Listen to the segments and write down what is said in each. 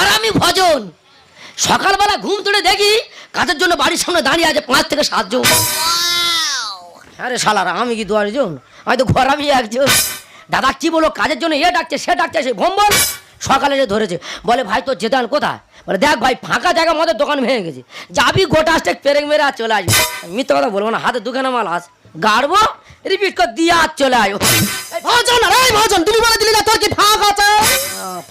ঘরামি ভজন। সকালবেলা ঘুম তুলে দেখি কাজের জন্য বাড়ির সামনে দাঁড়িয়ে আছে 5 থেকে 7 জন। আরে শালারা, আমি কি 2 জন? হয়তো ঘরামি একজন। দাদা কি বলো, কাজের জন্য এ ডাকছে সে ডাকছে, সে ভম্বল সকালে যে ধরেছে। বলে ভাই তোর যেতে কোথায়? বলে দেখ ভাই ফাঁকা জায়গা মদের দোকান ভেঙে গেছে, যাবি গোটা স্টেক পেরেক মেরে আর চলে আসবি। মিথ্যে কথা বলবো না, হাতে 2 খানা মাল আস গাড়বো, রিপিট করে দিয়ে আর চলে আসবো। ভজন রে ভজন, তুমি বলে দিলি না তোর কি ফাঁক আছে?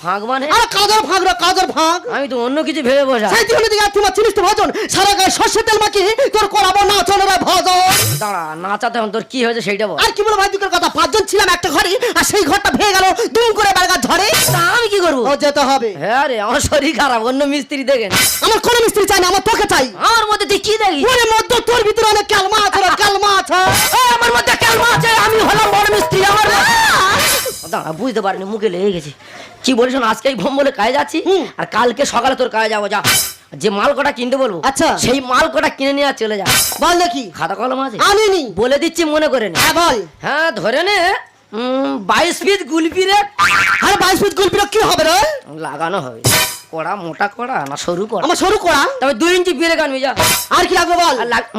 ফাঁক মানে? আরে কাজের ফাঁক রে, কাজের ফাঁক। আমি তো অন্য কিছু ভেবে বসা। সেই দিকে দিকে তোমার চিনিস তো ভজন, সারা গায়ে সর্ষের তেল মাখি তোর করাবো না চলে রে ভজন। দাঁড়া, নাচাতে এখন তোর কি হয়েছে সেইটা বল। আর কি বলো ভাই দুঃখের কথা, 5 জন ছিলাম একটা ঘরে, আর সেই ঘরটা ভেঙে গেল দুম করে বারগার ঝড়ে। তা আমি কি করবো? ও যেতে হবে। হ্যাঁ রে, আমার শরীর খারাপ, অন্য মিস্ত্রি দেখেন। আমার কোনো মিস্ত্রি চাই না, আমার তোকে চাই। আমার মধ্যে তুই কি দেখি? ওরে মধ্যে তোর ভিতরে অনেক কালমা আছে রে, কালমা আছে। আমার মধ্যে কেমন আছে? আমি হলাম বড় মিস্ত্রি। আমার দাঁড়া, বুঝতে পারিনি, মুখে লেগে গেছি। কি বলিস, আজকেই ভোম বলে কাজে যাচ্ছি, আর কালকে সকালে তোর কাজে যাবো। যা, যে মাল কটা কিনতে বলবো আচ্ছা সেই মাল কটা কিনে নিয়ে চলে যা। বল দেখি। খাতা কলম আছে? আনিনি। বলে দিচ্ছি, মনে করে নে। হ্যাঁ বল। হ্যাঁ ধরে নে, 22 পিস গুলপি রে। আরে 22 পিস গুলপি কি হবে রে? লাগানো হবে। কড়া মোটা কড়া না সরু কড়া? আমার সরু কড়া। তবে 2 ইঞ্চি পেরে আনবি। যা। আর কি লাগবে বল?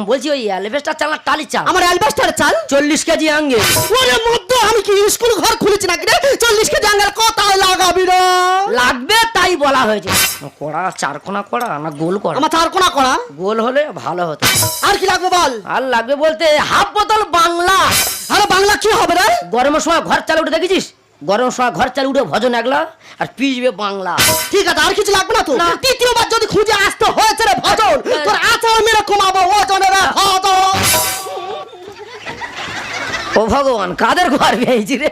বলছি ওই অ্যালবেস্টার চাল না টালি চাল? আমার অ্যালবেস্টার চাল 40 কেজি আঙ্গে। ওরে মধ্যে আমি কি স্কুল ঘর খুলেছি নাকি রে? 40 কেজি আঙ্গের কোথায় লাগাবি রে? লাগবে তাই বলা হয়েছে। কড়া 4 কোনা কড়া না গোল কড়া? আমার 4 কোনা কড়া। গোল হলে ভালো হতো। আর কি লাগবে বল? আর লাগবে বলতে হাফ বোতল বাংলা। আরে বাংলা কি হবে রে? গরমের সময় ঘর চাল উঠে দেখেছিস? গরমের সময় ঘর চাল উঠে ভজন একলা আর পিসবে বাংলা। ঠিক আছে, আর কিছু লাগবে না তো? না। তৃতীয়বার যদি খুঁজে আসতে হয়েছে রে ভজন, তোর আচার মেরে কমাবো ওজনে রে ভজন। ও ভগবান, কাদের ঘর ভেয়েছি রে?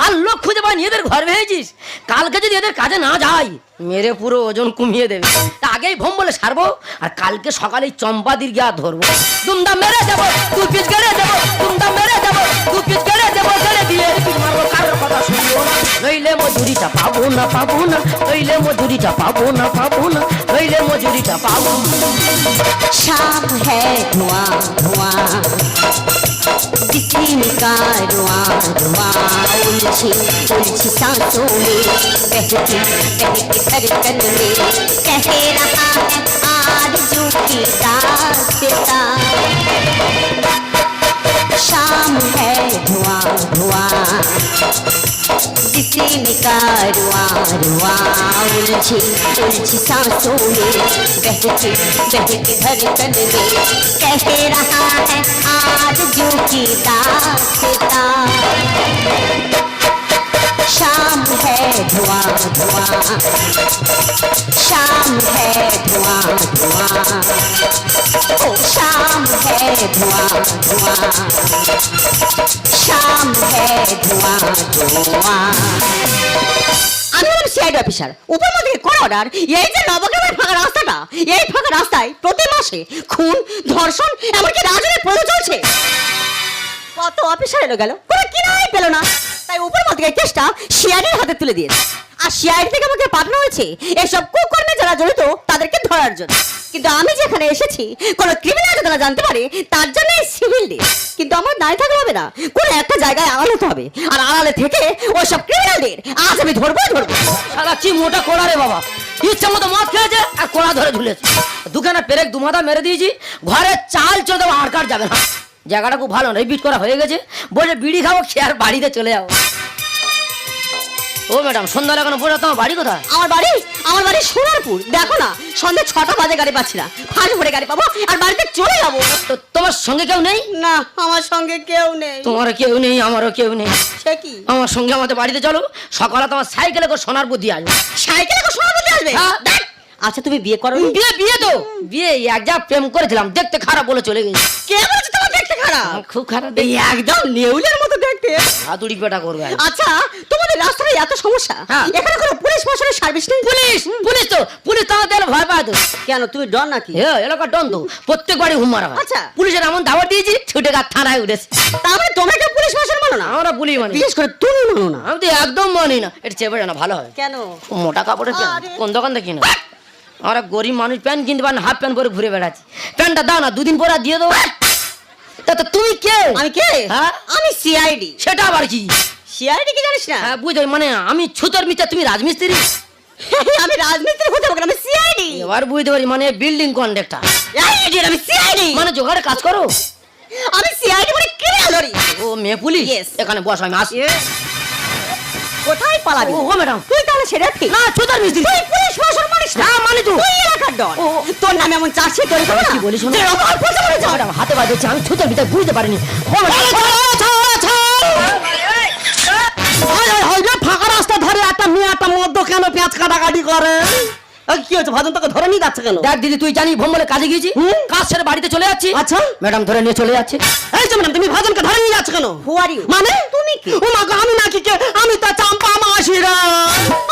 আর লোক খুঁজে পাই, এদের ঘর ভেয়েছিস। কালকে যদি এদের কাজে না যাই, মেরে পুরো ওজন কমিয়ে দেবে। তা আগেই ভোম বলে সারবো, আর কালকে সকালে চম্পাদির গিয়া ধরবো, দুমদাম মেরে দেবো, 2 পিস গেড়ে দেবো, দুমদাম মেরে দেবো, 2 পিস গেড়ে দেবো, গেড়ে দিয়ে মারবো, কারোর কথা শুনবো না। নইলে মজুরিটা পাবো না, পাবো না, নইলে মজুরিটা পাবো না, পাবো না, নইলে মজুরিটা পাবো না। शाम है धुआं धुआं, जिस्म का रुआं रुआं, उलझी उलझी सांसों में बहती बहती धड़कन में कह रहा है आरज़ू की दास्तां। शाम है धुआं धुआं, जिस्म का रुआं रुआं, उलझी उलझी सांसों में बहती बहती धड़कन में कह रहा है आरज़ू की दास्तां। शाम है धुआं धुआं, शाम है धुआं धुआं, ओ शाम है धुआं धुआं, शाम है धुआं धुआं। আমি হলাম সিআইডি অফিসার, উপর মধ্যে কোন অর্ডার? এই যে নবগ্রামের ফাঁকা রাস্তাটা, এই ফাঁকা রাস্তায় প্রতি মাসে খুন, ধর্ষণ, এমনকি রাজনের প্রয়োজন চলছে। কত অফিসার এলো গেল, কোনো কিনাই পেল না। তাই উপর মধ্যে কেসটা সিআইডির হাতে তুলে দিয়েছে, আর সিআইডি থেকে আমাকে পাঠানো হয়েছে এসব কুকর্মে যারা জড়িত তাদেরকে ধরার জন্য। কিন্তু আমি যেখানে এসেছি কোনো ক্রিমিনাল যারা জানতে পারে তার জন্য সিভিল ডে। কিন্তু আমার দাঁড়িয়ে থাকতে হবে না, কোনো একটা জায়গায় আড়াল হতে হবে, আর আড়ালে থেকে ওইসব ক্রিমিনালদের আজ আমি ধরবোই ধরবো। শালা কি মোটা কোড়া রে বাবা, ইচ্ছা মতো মদ খেয়েছে আর কোড়া ধরে ঝুলেছে। 2 খানা পেরেক 2 মাথা মেরে দিয়েছি, ঘরে চাল চলে দেবো, আর কার যাবে না। জায়গাটা খুব ভালো, রিপিট করা হয়ে গেছে। বলে বিড়ি খাবো, খেয়ে আর বাড়িতে চলে যাবো। ও ম্যাডাম, সন্ধ্যা লাগানো পড়ে তোমার বাড়ি কোথায়? আমার বাড়ি সোনারপুর। দেখো না, সন্ধ্যে 6টা বাজে গাড়ি পাচ্ছি না, ফাঁস ভরে গাড়ি পাবো আর বাড়িতে চলে যাবো। তো তোমার সঙ্গে কেউ নেই? না, আমার সঙ্গে কেউ নেই। তোমার কেউ নেই, আমারও কেউ নেই। সে কি? আমার সঙ্গে আমাদের বাড়িতে চলো, সকালে তোমার সাইকেলে করে সোনারপুর দিয়ে আসবো। সাইকেলে করে সোনারপুর দিয়ে আসবে? হ্যাঁ। আচ্ছা, তুমি বিয়ে করো? বিয়ে তো বিয়ে এক যা প্রেম করেছিলাম, দেখতে খারাপ বলে চলে গেছি। কে বলেছে তোমার দেখতে খারাপ? খুব খারাপ, এই একদম নেউলের মতো দেখতে। হাতুড়ি পেটা করবে। আচ্ছা, তোমাদের রাস্তায় এত সমস্যা, হ্যাঁ। এখানে কোনো পুলিশ প্রশাসনের সার্ভিস নেই? পুলিশ তো আমাদের ভয় পায় তো। কেন, তুমি ডর নাকি? হ্যাঁ, এলাকার ডন তো, প্রত্যেক বাড়ি হুম মারা হয়। আচ্ছা। পুলিশের এমন দাওয়াত দিয়েছি, ছুটে গা থানায় উঠেছে। তাহলে তোমরা কেউ পুলিশ প্রশাসন মানো না? আমরা পুলিশ মানি, বিশেষ করে তুমি মানো না? আমি তো একদম মানি না। এটা চেপে না, ভালো হয়। কেন? মোটা কাপড়ের প্যান্ট আরে। কোন দোকান দেখি না। আমরা গরিব মানুষ, প্যান্ট কিনতে পারি না, হাফ প্যান্ট পরে ঘুরে বেড়াচ্ছি। প্যান্টটা দাও না, 2 দিন পরে দিয়ে দেবো। তা তো তুমি কে? আমি কে? হ্যাঁ? আমি সিআইডি। সেটা আবার কি? সিআইডি কি জানিস না? হ্যাঁ বুঝো, মানে আমি ছুতর মিস্ত্রি, তুমি রাজমিস্ত্রি। আমি রাজমিস্ত্রি হতে পারবো না, আমি সিআইডি। এবার বুঝতে পারি মানে বিল্ডিং কন্ট্রাক্টর এই idiot, আমি সিআইডি। মানে জোগাড়ে কাজ করো। আমি সিআইডি মানে ক্রিমিনাল। ও মেয়ে পুলিশ? Yes. এখানে বস, আমি আসি। কোথায় পালাবি? ও ম্যাডাম, তুই তাহলে সেটা ঠিক না চোদার মিস্ত্রি। তুই পুলিশ প্রশাসন মানিস না, হ্যাঁ, মানি তো। তুই এলাকার ডন। ও। তোর নামে এমন চার্জশিট তৈরি করবো না। কি বলিস শোনো? যে রকম পয়সা করে যাও। ম্যাডাম হাতে বাজেছে, আমি ছুতার ভিতরে বুঝতে পারিনি। ও ম্যাডাম, ফাঁকা রাস্তা ধরে একটা মেয়ে একটা মদ্য কেন পেঁয়াজ কাটাকাটি করে? কি হয়েছে ভাজন, তোকে ধরে নিয়ে যাচ্ছে কেন? দেখ দিদি, তুই জানি ভোম্বলে কাজে গিয়েছি, কাজ সেরে বাড়িতে চলে যাচ্ছি। আচ্ছা। ম্যাডাম ধরে নিয়ে চলে যাচ্ছে। এই যে ম্যাডাম, তুমি ভাজনকে ধরে নিয়ে যাচ্ছ কেন? Who are you? মানে তুমি কি? ও মা গো, আমি নাকি কে? আমি তো চম্পা মাসিরা।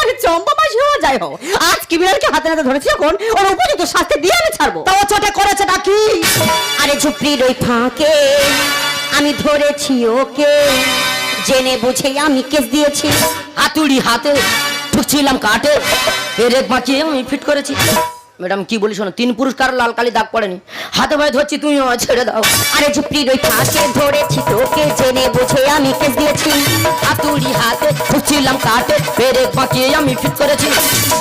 আরে চম্পা মাসি হওয়া যাই হোক, আজ ক্রিমিনালকে হাতে নাতে ধরেছি যখন, ওর উপযুক্ত শাস্তি দিয়ে আমি ছাড়বো। তা ও চটে করেছে নাকি? আরে ঝুপড়ির ওই ফাঁকে আমি ধরেছি ওকে, জেনে বুঝে আমি কেস দিয়েছি। হাতুড়ি হাতে ঠুকছিলাম কাটে, পেরেক বাঁচিয়ে আমি ফিট করেছি। ম্যাডাম কি বলি শোনো, 3 পুরস্কার লাল কালি দাগ পড়েনি, হাতে ভাই ধরছি, তুমি আমার ছেড়ে দাও। আরে ঝুপড়ির ওই ফাঁকে ধরেছি তোকে, জেনে বুঝে আমি কেস দিয়েছি। হাতুড়ি হাতে ঠুকছিলাম কাটে, পেরেক বাঁচিয়ে আমি ফিট করেছি।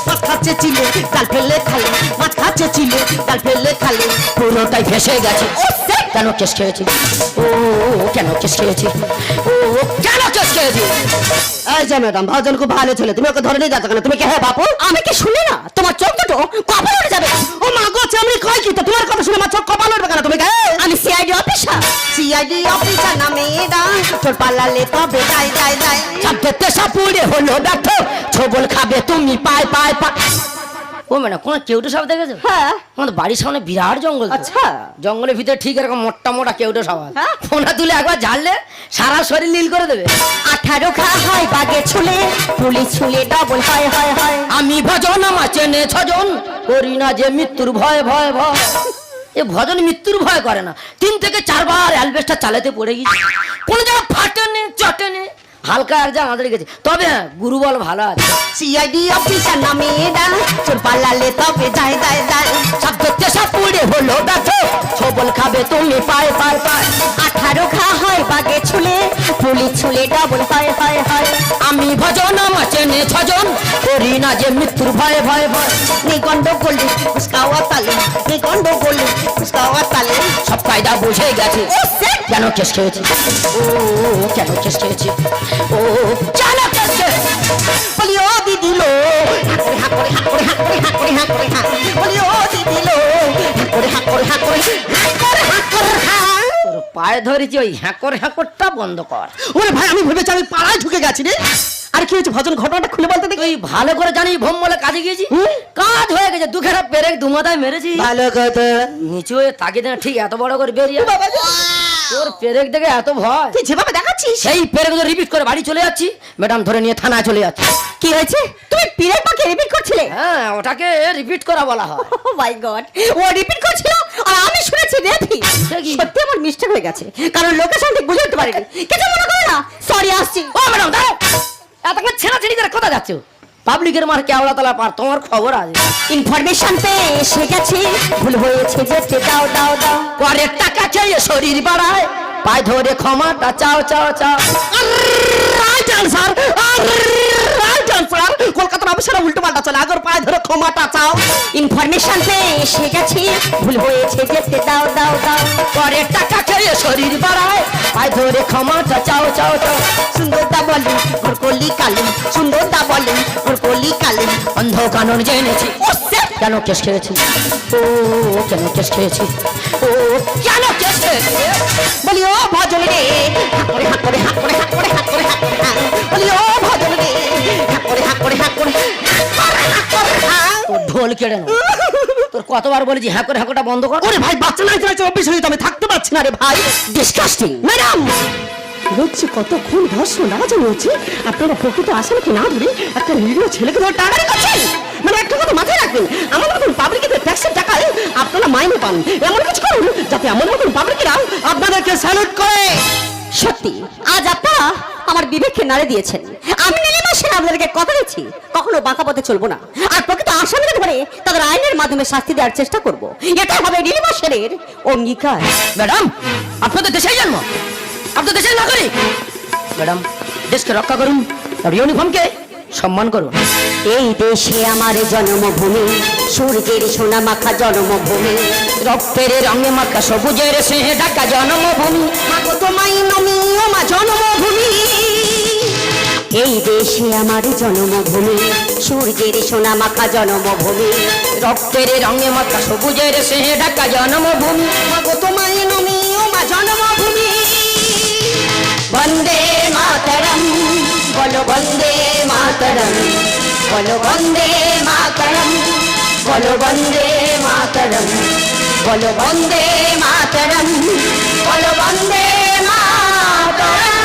মাছ খাচ্ছে চিলে ডাল ফেলে খালে, মাছ খাচ্ছে চিলে ডাল ফেলে খালে। পুরোটাই ফেসে গেছে। কেন কেস খেয়েছি? ও কেন কেস খেয়েছি? ও কেন কেস খেয়েছি? এই যে ম্যাডাম, ভাজন খুব ভালো ছেলে, তুমি ওকে ধরে নিয়ে যাচ্ছ কেন? তুমি কে? হ্যাঁ বাপু, আমি কি শুনি না? তোমার চোখ দুটো কপাল উঠে যাবে। ও মা গো, আমি কই কি তো? তোমার কথা শুনে আমার চোখ কপাল উঠবে কেন? তুমি কে? আমি সিআইডি অফিসার। সিআইডি অফিসার নামে এরা তোর পালালে তবে যাই যাই যাই। চাপতে সাপুড়ে হলো ব্যর্থ, ছবল খাবে তুমি পায় পায় পায়। ও ম্যাডাম, কোন কেউটো সাপ দেখেছো? হ্যাঁ। আমাদের বাড়ির সামনে বিরাট জঙ্গল তো। আচ্ছা। জঙ্গলের ভিতরে ঠিক এরকম মোটা মোটা কেউটো সাপ আছে। হ্যাঁ। ফোনা তুলে একবার ঝাড়লে সারা শরীর নীল করে দেবে। 18 খা হয় বাগে ছুলে, পুলিশ ছুলে ডবল হয় হয় হয়। আমি ভজন আমার চেনে 6 জন, করি না যে মৃত্যুর ভয় ভয় ভয়। এ ভজন মৃত্যুর ভয় করে না, 3 থেকে 4 বার অ্যালবেস্টার চালাতে পড়ে গেছি, কোন জায়গা ফাটেনি চটেনি, হালকা এক জায়গা আঁচড়ে গেছে। তবে হ্যাঁ, গুরুবল ভালো আছে। সিআইডি অফিসার নামে এরা তোর পালালে তবে যাই যাই যাই। সব দেখতে সব পুড়ে হলো দেখো, ছবল খাবে তুমি পায় পায় পায়। 18 খা হয় বাগে ছুলে, পুলিশ ছুলে ডবল হয় হয় হয়। আমি ভজন আমার চেনে 6 জন, করি না যে মৃত্যুর ভয় ভয় ভয়। নে গন্ডগোলে ফুসকাওয়া তালে, নে গন্ডগোলে ফুসকাওয়া তালে। সব কায়দা বুঝে গেছে। কেন কেস খেয়েছি? ও কেন কেস খেয়েছি? ও কেন কেস খেয়েছি? বলি ও দিদি লো, হাক করে হাক করে হাক করে হাক করে হাক করে হাক। বলি ও দিদি লো, হাক করে হাক করে হাক করে হাক করে হাক করে হাক। তোর পায়ে ধরেছি, ওই হ্যাঁকরটা বন্ধ কর। ওরে ভাই, আমি ভেবেছি আমি পাড়ায় ঢুকে গেছি রে। আর কি হয়েছে ভজন, ঘটনাটা খুলে বলতে দেখি। তুই ভালো করে জানি ভোম্বলে কাজে গিয়েছি, কাজ হয়ে গেছে, দুখেরা পেরেক দুমাথায় মেরেছি। ভালো কথা। নিচু হয়ে তাকিয়ে দেন, ঠিক এত বড় করে বেরিয়ে তোর পেরেক দেখে এত ভয়, তুই যেভাবে দেখাচ্ছিস সেই পেরেক রিপিট করে বাড়ি চলে যাচ্ছি, ম্যাডাম ধরে নিয়ে থানায় চলে যাচ্ছি। কি হয়েছে? তুমি পীরের পাকে রিপিট করছিলে? হ্যাঁ, ওটাকে রিপিট করা বলা হয়। ও মাই গড, ও রিপিট করছিল আর আমি শুনেছি রেপি। সে কি? সত্যি আমার মিস্টেক হয়ে গেছে, কারণ লোকেশন ঠিক বুঝে উঠতে পারিনি। কিছু মনে করো না, সরি আসছি। ও ম্যাডাম দাঁড়াও, এতক্ষণ ছেঁড়াছেড়ি করে কোথায় যাচ্ছ? পাবলিকের মার কেওড়া তলা পার, তোমার খবর আছে? ইনফরমেশন পেয়ে এসে গেছি, ভুল হয়েছে যেতে দাও দাও দাও। পরের টাকা খেয়ে শরীর বাড়ায়, পায়ে ধরে ক্ষমাটা চাও চাও চাও। Right answer, right answer. কলকাতার অফিসাররা উল্টো পাল্টা চলে, আগর পায়ে ধরে ক্ষমাটা চাও। ইনফরমেশন পেয়ে এসে গেছি, ভুল হয়েছে যেতে দাও দাও দাও। পরের টাকা খেয়ে শরীর বাড়ায়, পায়ে ধরে ক্ষমাটা চাও চাও চাও। সুন্দরদা বলে ওর কলি কালি, সুন্দরদা বলে ওর কলি কালি। অন্ধ কানুন জেনেছি, কেন কেস খেয়েছি? ও কেন কেস খেয়েছি? ও কেন কেস খেয়েছি? বলি ও ভজন রে, হাক করে হাক করে হাক করে হাক করে হাক করে হাক করে হাক। বলি ও ভজন রে, হাক করে হাক করে হাক করে হাক করে হাক করে হাক। তোর ঢোল কেড়ে নেব। তোর কতবার বলেছি হ্যাঁকটা বন্ধ কর। ওরে ভাই, বাচ্চা নাই চাইছে অফিস হয়ে, আমি থাকতে পারছি না রে ভাই। ডিসকাস্টিং। ম্যাডাম হচ্ছে কত খুন ধর্ষণ রাজানি হচ্ছে, আপনারা প্রকৃত আসেন কি না ধরে একটা নিরীহ ছেলেকে ধরে টাকারি করছেন। মানে একটা কথা মাথায় রাখবেন, আমার মতন পাবলিকের ট্যাক্সের টাকায় আপনারা মাইনে পান, এমন কিছু করুন যাতে আমার মতন পাবলিকেরা আপনাদেরকে স্যালুট করে। সত্যি আজ আপনারা আমার বিবেককে নাড়ে দিয়েছেন। আমি নীলিমা সেন আপনাদেরকে কথা দিচ্ছি, কখনো বাঁকা পথে চলবো না, আর প্রকৃত আসামিদের ধরে তাদের আইনের মাধ্যমে শাস্তি দেওয়ার চেষ্টা করব। এটা হবে নীলিমা সেনের অঙ্গীকার। ম্যাডাম, আপনাদের দেশেই জন্ম, আপনাদের দেশের নাগরিক। ম্যাডাম, দেশকে রক্ষা করুন, আর ইউনিফর্মকে সম্মান করুন। এই দেশে আমার জন্মভূমি, সূর্যের সোনা মাখা জন্মভূমি, রক্তের রঙে মাখা সবুজের স্নেহে ঢাকা জন্মভূমি। মাগো তোমায় নমি ও মা জন্মভূমি। এই দেশে আমার জন্মভূমি, সূর্যের সোনা মাখা জন্মভূমি, রক্তের রঙে মাখা সবুজের স্নেহে ঢাকা জন্মভূমি। মাগো তোমায় নমি ও মা জন্মভূমি। বন্দে মাতরম, বলো বন্দে মাতরম, বলো বন্দে মাতরম, বলো বন্দে মাতরম, বলো বন্দে মাতরম, বলো বন্দে মাতরম।